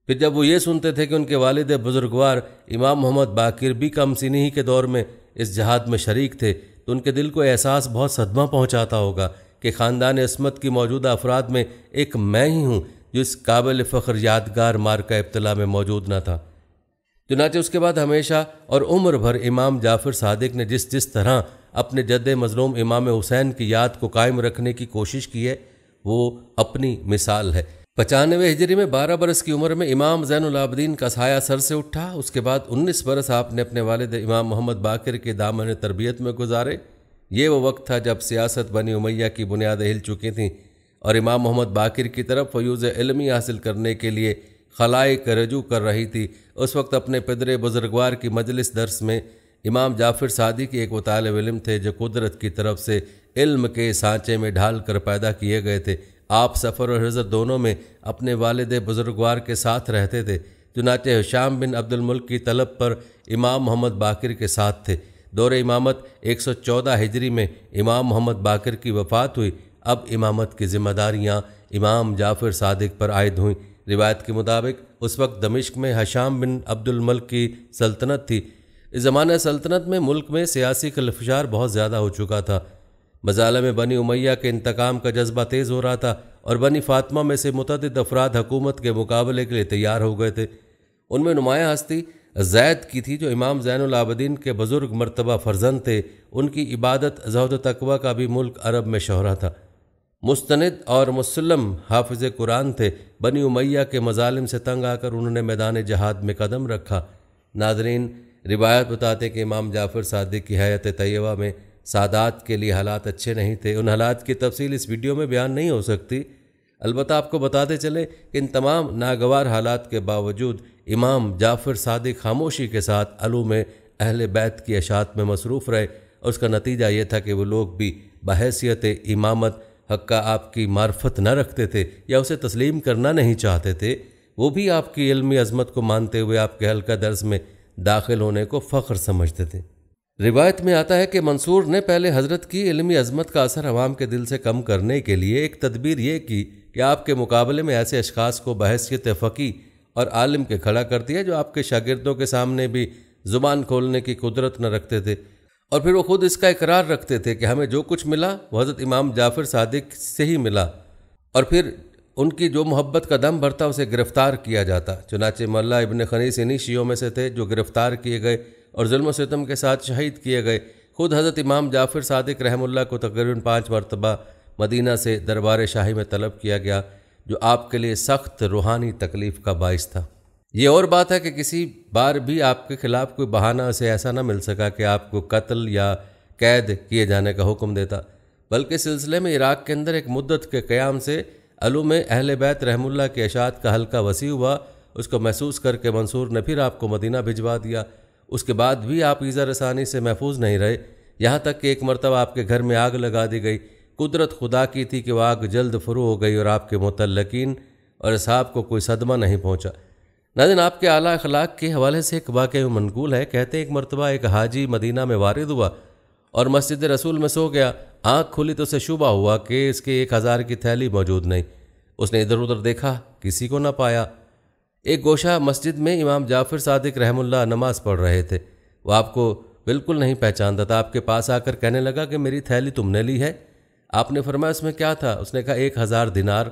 Speaker 1: پھر جب وہ یہ سنتے تھے کہ ان کے والد بزرگوار امام محمد باقر بھی کم سنی ہی کے دور میں اس جہاد میں شریک تھے تو ان کے دل کو احساس بہت صدمہ پہنچاتا ہوگا کہ خاندان عصمت کی موجودہ افراد میں ایک میں ہی ہوں جو اس قابل فخر یادگار مارکہ ابتلا میں موجود نہ تھا۔ چنانچہ اس کے بعد ہمیشہ اور عمر بھر امام جعفر صادق نے جس طرح اپنے جد مظلوم امام حسین کی یاد کو قائم رکھنے کی کوشش کی ہے وہ اپنی مثال ہے۔ 95 ہجری میں 12 برس کی عمر میں امام زین العابدین کا سایہ سر سے اٹھا۔ اس کے بعد 19 برس آپ نے اپنے والد امام محمد باقر کے دامن تربیت میں گزارے۔ یہ وہ وقت تھا جب سیاست بنی امیہ کی بنیادیں ہل چکی تھیں اور امام محمد باقر کی طرف فیوز علمی حاصل کرنے کے لیے خلائق رجوع کر رہی تھی۔ اس وقت اپنے پدر بزرگوار کی مجلس درس میں امام جعفر صادق ایک وہ طالب علم تھے جو قدرت کی طرف سے علم کے سانچے میں ڈھال کر پیدا کیے گئے تھے۔ آپ سفر اور حضرت دونوں میں اپنے والد بزرگوار کے ساتھ رہتے تھے۔ چنانچہ ہشام بن عبد الملک کی طلب پر امام محمد باقر کے ساتھ تھے۔ دور امامت 114 ہجری میں امام محمد باقر کی وفات ہوئی۔ اب امامت کی ذمہ داریاں امام جعفر صادق پر عائد ہوئیں۔ روایت کے مطابق اس وقت دمشق میں ہشام بن عبد الملک کی سلطنت تھی۔ اس زمانہ سلطنت میں ملک میں سیاسی خلفشار بہت زیادہ ہو چکا تھا۔ مظالم بنی امیہ کے انتقام کا جذبہ تیز ہو رہا تھا اور بنی فاطمہ میں سے متعدد افراد حکومت کے مقابلے کے لیے تیار ہو گئے تھے۔ ان میں نمایاں ہستی زید کی تھی جو امام زین العابدین کے بزرگ مرتبہ فرزند تھے۔ ان کی عبادت، زہد و تقوی کا بھی ملک عرب میں شہرہ تھا۔ مستند اور مسلم حافظ قرآن تھے۔ بنی امیہ کے مظالم سے تنگ آ کر انہوں نے میدان جہاد میں قدم رکھا۔ ناظرین، روایت بتاتے کہ امام جعفر صادق کی حیات طیبہ میں سادات کے لیے حالات اچھے نہیں تھے۔ ان حالات کی تفصیل اس ویڈیو میں بیان نہیں ہو سکتی، البتہ آپ کو بتاتے چلے کہ ان تمام ناگوار حالات کے باوجود امام جعفر صادق خاموشی کے ساتھ علوم اہل بیت کی اشاعت میں مصروف رہے، اور اس کا نتیجہ یہ تھا کہ وہ لوگ بھی بحیثیت امامت حقہ آپ کی معرفت نہ رکھتے تھے یا اسے تسلیم کرنا نہیں چاہتے تھے، وہ بھی آپ کی علمی عظمت کو مانتے ہوئے آپ کے حلقہ درس میں داخل ہونے کو فخر سمجھتے تھے۔ روایت میں آتا ہے کہ منصور نے پہلے حضرت کی علمی عظمت کا اثر عوام کے دل سے کم کرنے کے لیے ایک تدبیر یہ کی کہ آپ کے مقابلے میں ایسے اشخاص کو بحیثیت فقیہ اور عالم کے کھڑا کر دیا جو آپ کے شاگردوں کے سامنے بھی زبان کھولنے کی قدرت نہ رکھتے تھے، اور پھر وہ خود اس کا اقرار رکھتے تھے کہ ہمیں جو کچھ ملا وہ حضرت امام جعفر صادق سے ہی ملا، اور پھر ان کی جو محبت کا دم بھرتا اسے گرفتار کیا جاتا۔ چنانچہ مولا ابن خنیس انہی شیعوں میں سے تھے جو گرفتار کیے گئے اور ظلم و ستم کے ساتھ شہید کیے گئے۔ خود حضرت امام جعفر صادق رحمہ اللہ کو تقریباً 5 مرتبہ مدینہ سے دربار شاہی میں طلب کیا گیا، جو آپ کے لیے سخت روحانی تکلیف کا باعث تھا۔ یہ اور بات ہے کہ کسی بار بھی آپ کے خلاف کوئی بہانہ اسے ایسا نہ مل سکا کہ آپ کو قتل یا قید کیے جانے کا حکم دیتا، بلکہ سلسلے میں عراق کے اندر ایک مدت کے قیام سے علوم اہل بیت رحمہ اللہ کے اشاعت کا حلقہ وسیع ہوا۔ اس کو محسوس کر کے منصور نے پھر آپ کو مدینہ بھجوا دیا۔ اس کے بعد بھی آپ ایذا رسانی سے محفوظ نہیں رہے، یہاں تک کہ ایک مرتبہ آپ کے گھر میں آگ لگا دی گئی۔ قدرت خدا کی تھی کہ وہ آگ جلد فرو ہو گئی اور آپ کے متعلقین اور اصحاب کو کوئی صدمہ نہیں پہنچا۔ ناظرین، آپ کے اعلیٰ اخلاق کے حوالے سے ایک واقعہ منقول ہے۔ کہتے ہیں ایک مرتبہ ایک حاجی مدینہ میں وارد ہوا اور مسجد رسول میں سو گیا۔ آنکھ کھلی تو اسے شبہ ہوا کہ اس کے 1000 کی تھیلی موجود نہیں۔ اس نے ادھر ادھر دیکھا، کسی کو نہ پایا۔ ایک گوشہ مسجد میں امام جعفر صادق رحمہ اللہ نماز پڑھ رہے تھے۔ وہ آپ کو بالکل نہیں پہچانتا تھا۔ آپ کے پاس آ کر کہنے لگا کہ میری تھیلی تم نے لی ہے؟ آپ نے فرمایا اس میں کیا تھا؟ اس نے کہا 1000 دینار۔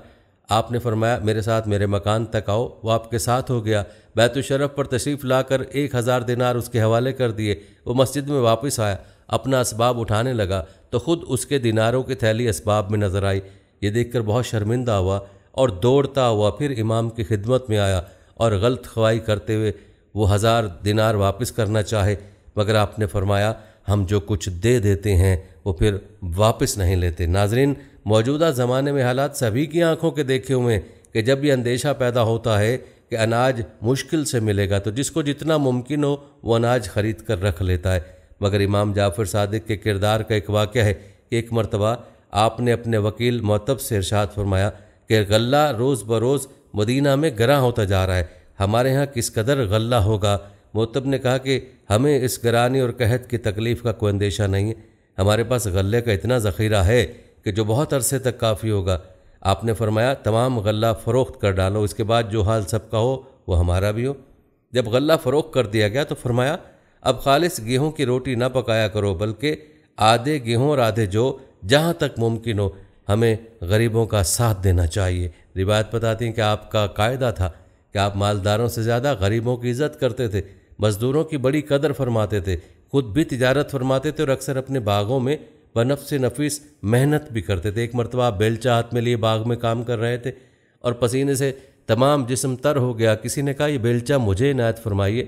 Speaker 1: آپ نے فرمایا میرے ساتھ میرے مکان تک آؤ۔ وہ آپ کے ساتھ ہو گیا، بیت الشرف پر تشریف لا کر 1000 دینار اس کے حوالے کر دیے۔ وہ مسجد میں واپس آیا، اپنا اسباب اٹھانے لگا تو خود اس کے دیناروں کی تھیلی اسباب میں نظر آئی۔ یہ دیکھ کر بہت شرمندہ ہوا اور دوڑتا ہوا پھر امام کی خدمت میں آیا اور غلط خوائی کرتے ہوئے وہ 1000 دینار واپس کرنا چاہے، مگر آپ نے فرمایا ہم جو کچھ دے دیتے ہیں وہ پھر واپس نہیں لیتے۔ ناظرین، موجودہ زمانے میں حالات سبھی کی آنکھوں کے دیکھے ہوئے ہیں کہ جب یہ اندیشہ پیدا ہوتا ہے کہ اناج مشکل سے ملے گا تو جس کو جتنا ممکن ہو وہ اناج خرید کر رکھ لیتا ہے۔ مگر امام جعفر صادق کے کردار کا ایک واقعہ ہے کہ ایک مرتبہ آپ نے اپنے وکیل معتب سے ارشاد فرمایا کہ غلہ روز بروز مدینہ میں گراں ہوتا جا رہا ہے، ہمارے ہاں کس قدر غلہ ہوگا؟ معتب نے کہا کہ ہمیں اس گرانی اور قحط کی تکلیف کا کوئی اندیشہ نہیں ہے، ہمارے پاس غلے کا اتنا ذخیرہ ہے کہ جو بہت عرصے تک کافی ہوگا۔ آپ نے فرمایا تمام غلہ فروخت کر ڈالو، اس کے بعد جو حال سب کا ہو وہ ہمارا بھی ہو۔ جب غلہ فروخت کر دیا گیا تو فرمایا اب خالص گیہوں کی روٹی نہ پکایا کرو، بلکہ آدھے گیہوں اور آدھے جو، جہاں تک ممکن ہو ہمیں غریبوں کا ساتھ دینا چاہیے۔ روایت بتاتی ہیں کہ آپ کا قاعدہ تھا کہ آپ مالداروں سے زیادہ غریبوں کی عزت کرتے تھے، مزدوروں کی بڑی قدر فرماتے تھے، خود بھی تجارت فرماتے تھے اور اکثر اپنے باغوں میں بنفس نفیس محنت بھی کرتے تھے۔ ایک مرتبہ آپ بیلچہ ہاتھ میں لیے باغ میں کام کر رہے تھے اور پسینے سے تمام جسم تر ہو گیا۔ کسی نے کہا یہ بیلچہ مجھے عنایت فرمائیے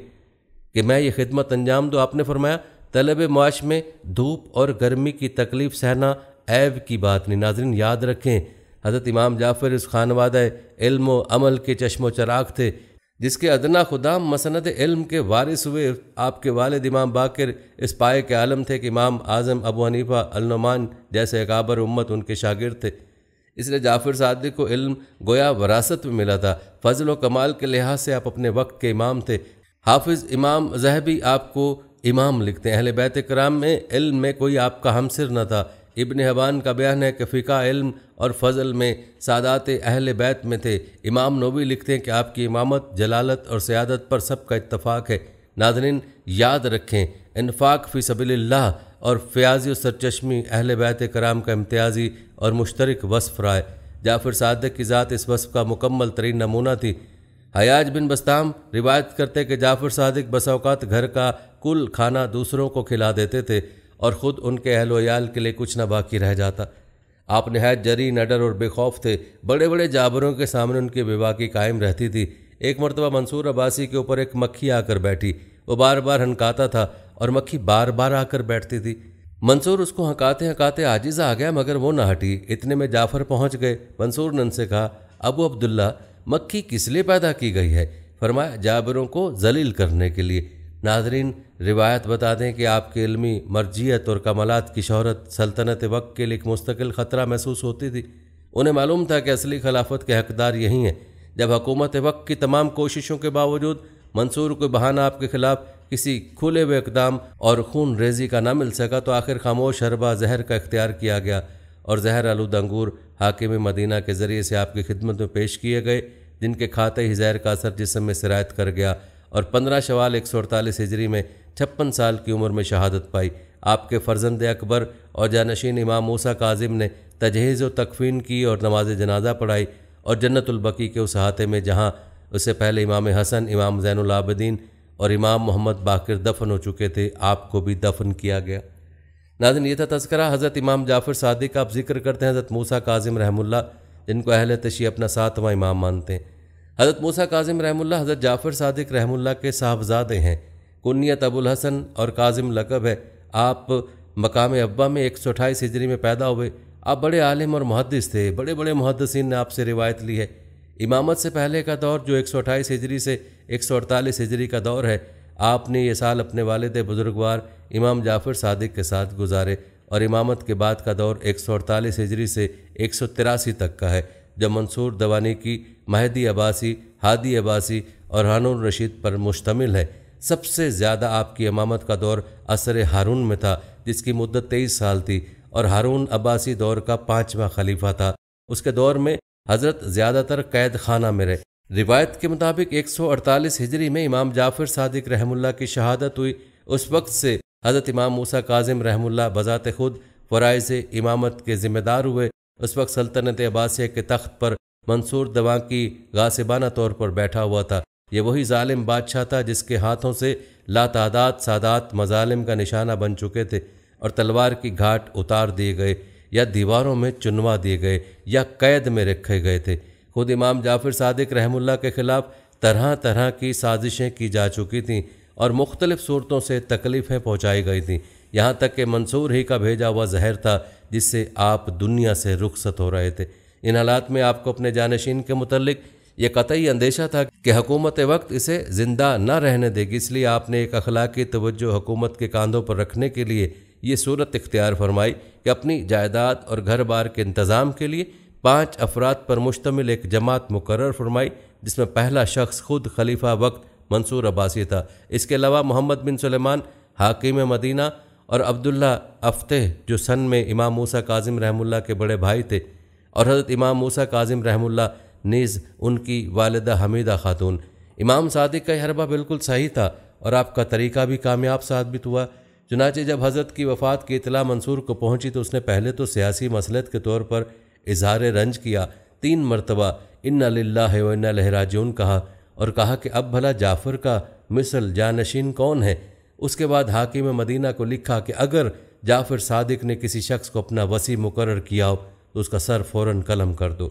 Speaker 1: کہ میں یہ خدمت انجام دوں۔ آپ نے فرمایا طلب معاش میں دھوپ اور گرمی کی تکلیف سہنا عیب کی بات نہیں۔ ناظرین یاد رکھیں، حضرت امام جعفر اس خانوادہ علم و عمل کے چشم و چراغ تھے، جس کے ادنا خدام مسند علم کے وارث ہوئے۔ آپ کے والد امام باقر اس پائے کے عالم تھے کہ امام اعظم ابو حنیفہ النعمان جیسے اکابر امت ان کے شاگرد تھے۔ اس لیے جعفر صادق کو علم گویا وراثت میں ملا تھا۔ فضل و کمال کے لحاظ سے آپ اپنے وقت کے امام تھے۔ حافظ امام ذہبی آپ کو امام لکھتے ہیں۔ اہل بیت کرام میں علم میں کوئی آپ کا ہمسر نہ تھا۔ ابن حبان کا بیان ہے کہ فقہ، علم اور فضل میں سادات اہل بیت میں تھے۔ امام نووی لکھتے ہیں کہ آپ کی امامت، جلالت اور سیادت پر سب کا اتفاق ہے۔ ناظرین یاد رکھیں، انفاق فی سبیل اللہ اور فیاضی و سرچشمی اہل بیت کرام کا امتیازی اور مشترک وصف رہا ہے۔ جعفر صادق کی ذات اس وصف کا مکمل ترین نمونہ تھی۔ حیاج بن بسطام روایت کرتے کہ جعفر صادق بسا اوقات گھر کا کل کھانا دوسروں کو کھلا دیتے تھے اور خود ان کے اہل و عیال کے لیے کچھ نہ باقی رہ جاتا۔ آپ نہایت جری، نڈر اور بے خوف تھے۔ بڑے بڑے جابروں کے سامنے ان کی بیواقی قائم رہتی تھی۔ ایک مرتبہ منصور عباسی کے اوپر ایک مکھی آ کر بیٹھی۔ وہ بار بار ہنکاتا تھا اور مکھی بار بار آ کر بیٹھتی تھی۔ منصور اس کو ہنکاتے ہنکاتے عاجز آ گیا، مگر وہ نہ ہٹی۔ اتنے میں جعفر پہنچ گئے۔ منصور نے ان سے کہا ابو عبداللہ، مکھی کس لیے پیدا کی گئی ہے؟ فرمایا جابروں کو ذلیل کرنے کے لیے۔ ناظرین روایت بتا دیں کہ آپ کے علمی مرجیت اور کمالات کی شہرت سلطنت وقت کے لیے ایک مستقل خطرہ محسوس ہوتی تھی۔ انہیں معلوم تھا کہ اصلی خلافت کے حقدار یہی ہیں۔ جب حکومت وقت کی تمام کوششوں کے باوجود منصور کو بہانہ آپ کے خلاف کسی کھلے ہوئے اقدام اور خون ریزی کا نہ مل سکا تو آخر خاموش حربہ زہر کا اختیار کیا گیا اور زہر آلود انگور حاکم مدینہ کے ذریعے سے آپ کی خدمت میں پیش کیے گئے، جن کے کھاتے ہی زہر کا اثر جسم میں سرایت کر گیا اور 15 شوال 148 ہجری میں 56 سال کی عمر میں شہادت پائی۔ آپ کے فرزند اکبر اور جانشین امام موسیٰ کاظم نے تجہیز و تکفین کی اور نماز جنازہ پڑھائی اور جنت البقیع کے اس احاطے میں جہاں اس سے پہلے امام حسن، امام زین العابدین اور امام محمد باقر دفن ہو چکے تھے، آپ کو بھی دفن کیا گیا۔ ناظرین یہ تھا تذکرہ حضرت امام جعفر صادق کا۔ آپ ذکر کرتے ہیں حضرت موسیٰ کاظم رحمہ اللہ، جن کو اہل تشیع اپنا 7واں امام مانتے ہیں۔ حضرت موسیٰ کاظم رحمہ اللہ حضرت جعفر صادق رحمہ اللہ کے صاحبزادے ہیں۔ کنیت ابو الحسن اور کاظم لقب ہے۔ آپ مقام ابا میں 128 ہجری میں پیدا ہوئے۔ آپ بڑے عالم اور محدث تھے۔ بڑے بڑے محدثین نے آپ سے روایت لی ہے۔ امامت سے پہلے کا دور جو 128 ہجری سے 148 ہجری کا دور ہے، آپ نے یہ سال اپنے والد بزرگوار امام جعفر صادق کے ساتھ گزارے، اور امامت کے بعد کا دور 148 ہجری سے 183 تک کا ہے، جب منصور دوانی کی مہدی عباسی، ہادی عباسی اور ہارون رشید پر مشتمل ہے۔ سب سے زیادہ آپ کی امامت کا دور عصر ہارون میں تھا، جس کی مدت 23 سال تھی، اور ہارون عباسی دور کا 5واں خلیفہ تھا۔ اس کے دور میں حضرت زیادہ تر قید خانہ میں رہے۔ روایت کے مطابق 148 ہجری میں امام جعفر صادق رحم اللہ کی شہادت ہوئی۔ اس وقت سے حضرت امام موسیٰ کاظم رحم اللہ بذات خود فرائض امامت کے ذمہ دار ہوئے۔ اس وقت سلطنت عباسیہ کے تخت پر منصور دواقی غاصبانہ طور پر بیٹھا ہوا تھا۔ یہ وہی ظالم بادشاہ تھا جس کے ہاتھوں سے لاتعداد سادات مظالم کا نشانہ بن چکے تھے اور تلوار کی گھاٹ اتار دیے گئے یا دیواروں میں چنوا دیے گئے یا قید میں رکھے گئے تھے۔ خود امام جعفر صادق رحم اللہ کے خلاف طرح طرح کی سازشیں کی جا چکی تھیں اور مختلف صورتوں سے تکلیفیں پہنچائی گئی تھیں، یہاں تک کہ منصور ہی کا بھیجا ہوا زہر تھا جس سے آپ دنیا سے رخصت ہو رہے تھے۔ ان حالات میں آپ کو اپنے جانشین کے متعلق یہ قطعی اندیشہ تھا کہ حکومت وقت اسے زندہ نہ رہنے دے گی، اس لیے آپ نے ایک اخلاقی توجہ حکومت کے کاندھوں پر رکھنے کے لیے یہ صورت اختیار فرمائی کہ اپنی جائیداد اور گھر بار کے انتظام کے لیے 5 افراد پر مشتمل ایک جماعت مقرر فرمائی، جس میں پہلا شخص خود خلیفہ وقت منصور عباسی تھا۔ اس کے علاوہ محمد بن سلیمان حاکم مدینہ اور عبداللہ افتح جو سن میں امام موسیٰ کاظم رحم اللہ کے بڑے بھائی تھے، اور حضرت امام موسیٰ کاظم رحم اللہ نیز ان کی والدہ حمیدہ خاتون۔ امام صادق کا یہ حربہ بالکل صحیح تھا اور آپ کا طریقہ بھی کامیاب ثابت ہوا۔ چنانچہ جب حضرت کی وفات کی اطلاع منصور کو پہنچی تو اس نے پہلے تو سیاسی مصلحت کے طور پر اظہار رنج کیا، 3 مرتبہ انا للہ و انا الیہ راجعون کہا اور کہا کہ اب بھلا جعفر کا مثل جانشین کون ہے۔ اس کے بعد حاکم مدینہ کو لکھا کہ اگر جعفر صادق نے کسی شخص کو اپنا وصی مقرر کیا ہو تو اس کا سر فوراً قلم کر دو۔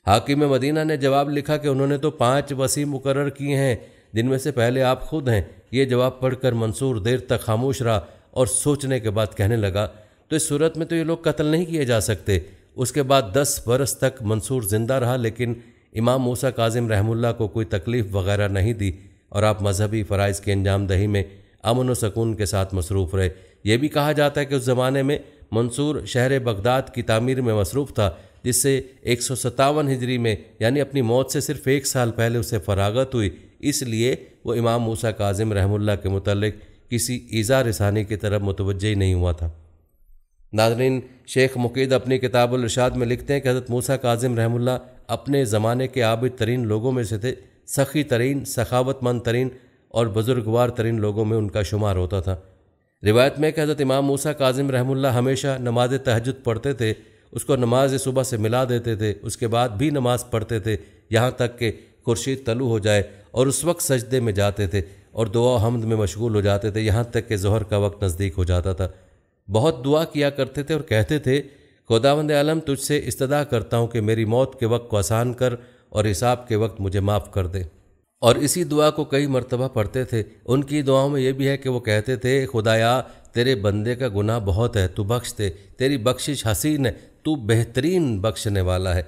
Speaker 1: حاکم مدینہ نے جواب لکھا کہ انہوں نے تو 5 وصی مقرر کیے ہیں جن میں سے پہلے آپ خود ہیں۔ یہ جواب پڑھ کر منصور دیر تک خاموش رہا اور سوچنے کے بعد کہنے لگا تو اس صورت میں تو یہ لوگ قتل نہیں کیے جا سکتے۔ اس کے بعد 10 برس تک منصور زندہ رہا لیکن امام موسیٰ کاظم رحم اللہ کو کوئی تکلیف وغیرہ نہیں دی اور آپ مذہبی فرائض کی انجام دہی میں امن و سکون کے ساتھ مصروف رہے۔ یہ بھی کہا جاتا ہے کہ اس زمانے میں منصور شہر بغداد کی تعمیر میں مصروف تھا، جس سے 157 ہجری میں یعنی اپنی موت سے صرف 1 سال پہلے اسے فراغت ہوئی، اس لیے وہ امام موسیٰ کاظم رحم اللہ کے متعلق کسی ایذا رسانی کی طرف متوجہ ہی نہیں ہوا تھا۔ ناظرین، شیخ مقید اپنی کتاب الارشاد میں لکھتے ہیں کہ حضرت موسیٰ کاظم رحم اللہ اپنے زمانے کے عابد ترین لوگوں میں سے تھے، سخی ترین، سخاوت مند ترین اور بزرگوار ترین لوگوں میں ان کا شمار ہوتا تھا۔ روایت میں کہ حضرت امام موسیٰ کاظم رحم اللہ ہمیشہ نماز تہجد پڑھتے تھے، اس کو نماز صبح سے ملا دیتے تھے، اس کے بعد بھی نماز پڑھتے تھے یہاں تک کہ خورشید طلوع ہو جائے اور اس وقت سجدے میں جاتے تھے اور دعا و حمد میں مشغول ہو جاتے تھے یہاں تک کہ ظہر کا وقت نزدیک ہو جاتا تھا۔ بہت دعا کیا کرتے تھے اور کہتے تھے خداوند عالم تجھ سے استدعا کرتا ہوں کہ میری موت کے وقت کو آسان کر اور حساب کے وقت مجھے معاف کر دے، اور اسی دعا کو کئی مرتبہ پڑھتے تھے۔ ان کی دعاؤں میں یہ بھی ہے کہ وہ کہتے تھے خدایا تیرے بندے کا گناہ بہت ہے، تو بخش دے، تیری بخشش حسین ہے، تو بہترین بخشنے والا ہے۔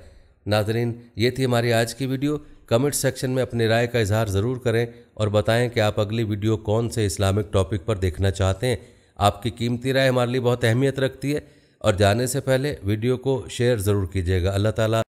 Speaker 1: ناظرین، یہ تھی ہماری آج کی ویڈیو۔ کمنٹ سیکشن میں اپنی رائے کا اظہار ضرور کریں اور بتائیں کہ آپ اگلی ویڈیو کون سے اسلامک ٹاپک پر دیکھنا چاہتے ہیں۔ آپ کی قیمتی رائے ہمارے لیے بہت اہمیت رکھتی ہے، اور جانے سے پہلے ویڈیو کو شیئر ضرور کیجیے گا۔ اللہ تعالیٰ